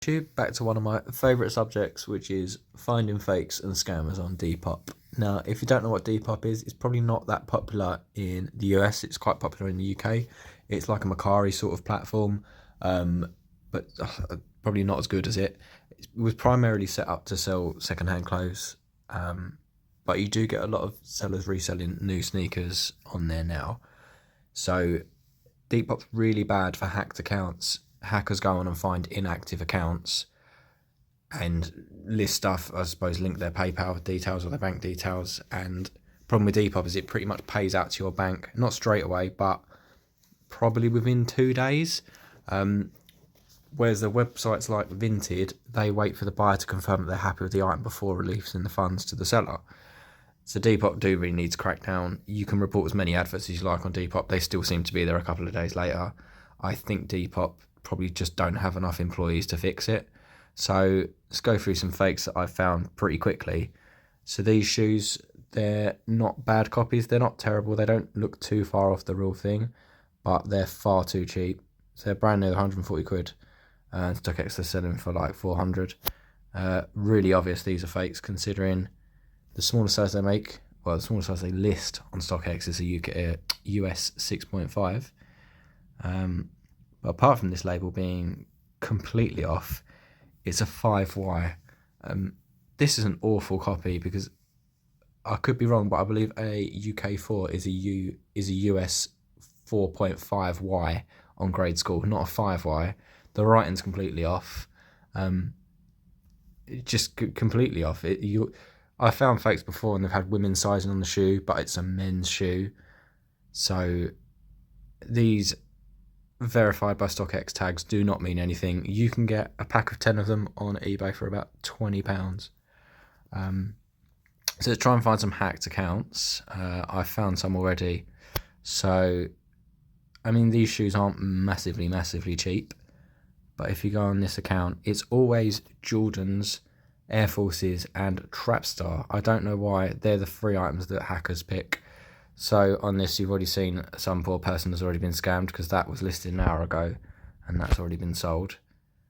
Back to one of my favourite subjects, which is finding fakes and scammers on Depop. Now, if you don't know what Depop is, it's probably not that popular in the US. It's quite popular in the UK. It's like a Macari sort of platform, but probably not as good as it. It was primarily set up to sell second-hand clothes, but you do get a lot of sellers reselling new sneakers on there now. So Depop's really bad for hacked accounts. Hackers go on and find inactive accounts and list stuff, I suppose, link their PayPal details or their bank details. And problem with Depop is it pretty much pays out to your bank, not straight away, but probably within 2 days. Whereas the websites like Vinted, they wait for the buyer to confirm that they're happy with the item before releasing the funds to the seller. So Depop do really need to crack down. You can report as many adverts as you like on Depop. They still seem to be there a couple of days later. I think Depop probably just don't have enough employees to fix it. So let's go through some fakes that I found pretty quickly. So these shoes, they're not bad copies. They're not terrible. They don't look too far off the real thing, but they're far too cheap. So they're brand new, 140 quid. And StockX are selling for like 400. Really obvious these are fakes considering the smallest size they make, well, the smallest size they list on StockX is a US 6.5. But apart from this label being completely off, it's a 5Y. This is an awful copy because I could be wrong, but I believe a UK4 is a US 4.5Y on grade school, not a 5Y. The writing's completely off. Just completely off. I found fakes before and they've had women's sizing on the shoe, but it's a men's shoe. So these verified by StockX tags do not mean anything. You can get a pack of 10 of them on eBay for about £20. So let's try and find some hacked accounts. I found some already. So, I mean, these shoes aren't massively cheap. But if you go on this account, it's always Jordans, Air Forces, and Trapstar. I don't know why. They're the three items that hackers pick. So on this, you've already seen some poor person has already been scammed because that was listed an hour ago and that's already been sold.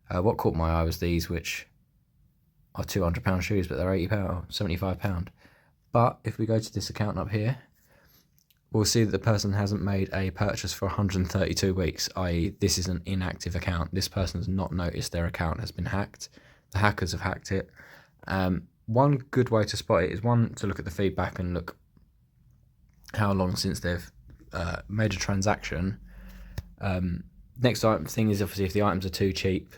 What caught my eye was these, which are £200 shoes, but they're £80, £75. But if we go to this account up here, we'll see that the person hasn't made a purchase for 132 weeks, i.e. this is an inactive account. This person has not noticed their account has been hacked. The hackers have hacked it. One good way to spot it is to look at the feedback and look how long since they've made a transaction. Next thing is obviously if the items are too cheap,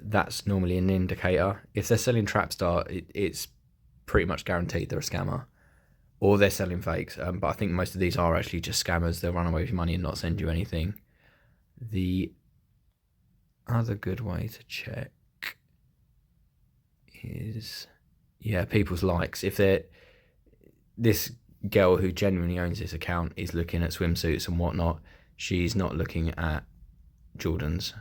that's normally an indicator. If they're selling Trapstar, it's pretty much guaranteed they're a scammer. Or they're selling fakes, but I think most of these are actually just scammers. They'll run away with your money and not send you anything. The other good way to check is, people's likes. If this girl who genuinely owns this account is looking at swimsuits and whatnot, she's not looking at Jordans.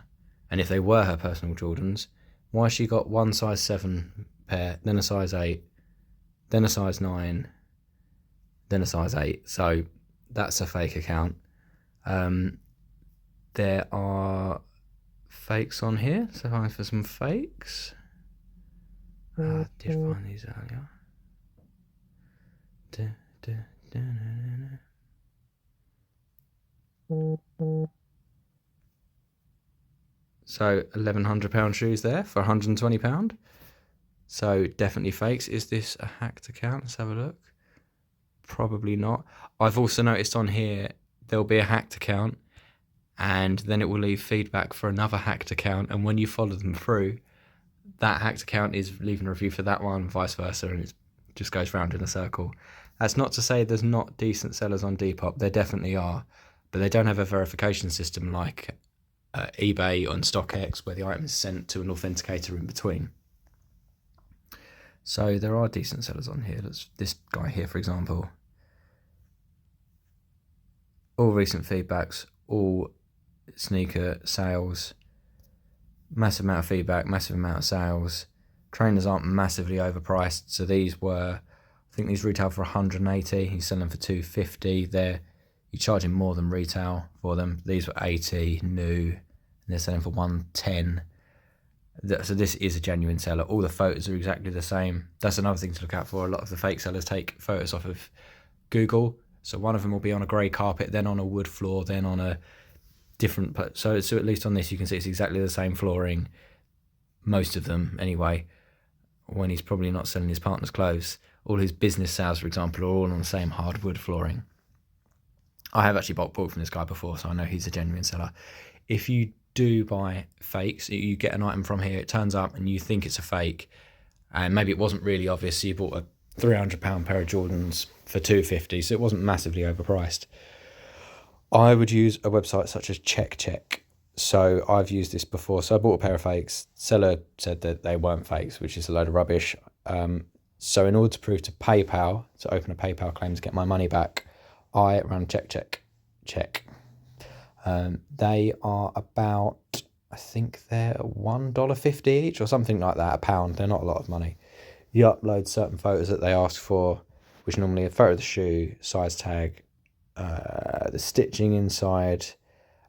And if they were her personal Jordans, why has she got one size 7 pair, then a size 8, then a size 9, then a size 8? So that's a fake account. There are fakes on here, so I'm for some fakes. I did find these earlier. So £1,100 shoes there for £120. So definitely fakes. Is this a hacked account? Let's have a look. Probably not. I've also noticed on here there'll be a hacked account and then it will leave feedback for another hacked account, and when you follow them through, that hacked account is leaving a review for that one, vice versa, and it just goes round in a circle. That's not to say there's not decent sellers on Depop. There definitely are, but they don't have a verification system like eBay on StockX where the item is sent to an authenticator in between. So there are decent sellers on here. This guy here, for example. All recent feedbacks, all sneaker sales, massive amount of feedback, massive amount of sales. Trainers aren't massively overpriced, so these were, I think these retail for 180. He's selling for 250. You're charging more than retail for them. These were 80 new, and they're selling for 110. So this is a genuine seller. All the photos are exactly the same. That's another thing to look out for. A lot of the fake sellers take photos off of Google. So one of them will be on a grey carpet, then on a wood floor, then on a different. So at least on this you can see it's exactly the same flooring. Most of them anyway. When he's probably not selling his partner's clothes. All his business sales, for example, are all on the same hardwood flooring. I have actually bought from this guy before, so I know he's a genuine seller. If you do buy fakes, you get an item from here, it turns up and you think it's a fake, and maybe it wasn't really obvious, so you bought a £300 pair of Jordans for $250, so it wasn't massively overpriced. I would use a website such as Check. So I've used this before. So I bought a pair of fakes. Seller said that they weren't fakes, which is a load of rubbish. So in order to prove to PayPal, to open a PayPal claim to get my money back, I ran Check. They are about, I think they're $1.50 each or something like that, £1. They're not a lot of money. You upload certain photos that they ask for, which normally a photo of the shoe, size tag, the stitching inside,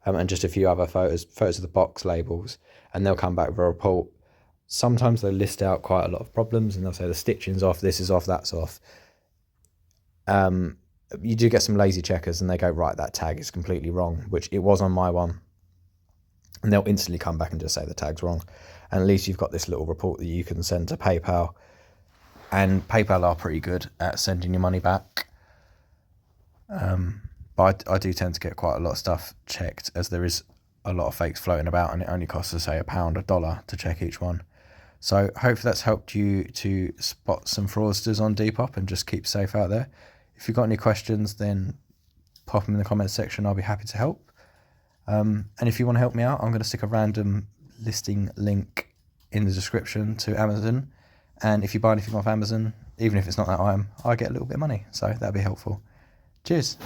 and just a few other photos of the box labels, and they'll come back with a report. Sometimes they list out quite a lot of problems, and they'll say the stitching's off, this is off, that's off. You do get some lazy checkers, and they go, right, that tag is completely wrong, which it was on my one. And they'll instantly come back and just say the tag's wrong. And at least you've got this little report that you can send to PayPal. And PayPal are pretty good at sending your money back. But I do tend to get quite a lot of stuff checked, as there is a lot of fakes floating about, and it only costs us, say, £1, $1 to check each one. So hopefully that's helped you to spot some fraudsters on Depop and just keep safe out there. If you've got any questions, then pop them in the comments section. I'll be happy to help. And if you want to help me out, I'm going to stick a random listing link in the description to Amazon. And if you buy anything off Amazon, even if it's not that item, I get a little bit of money. So that'd be helpful. Cheers.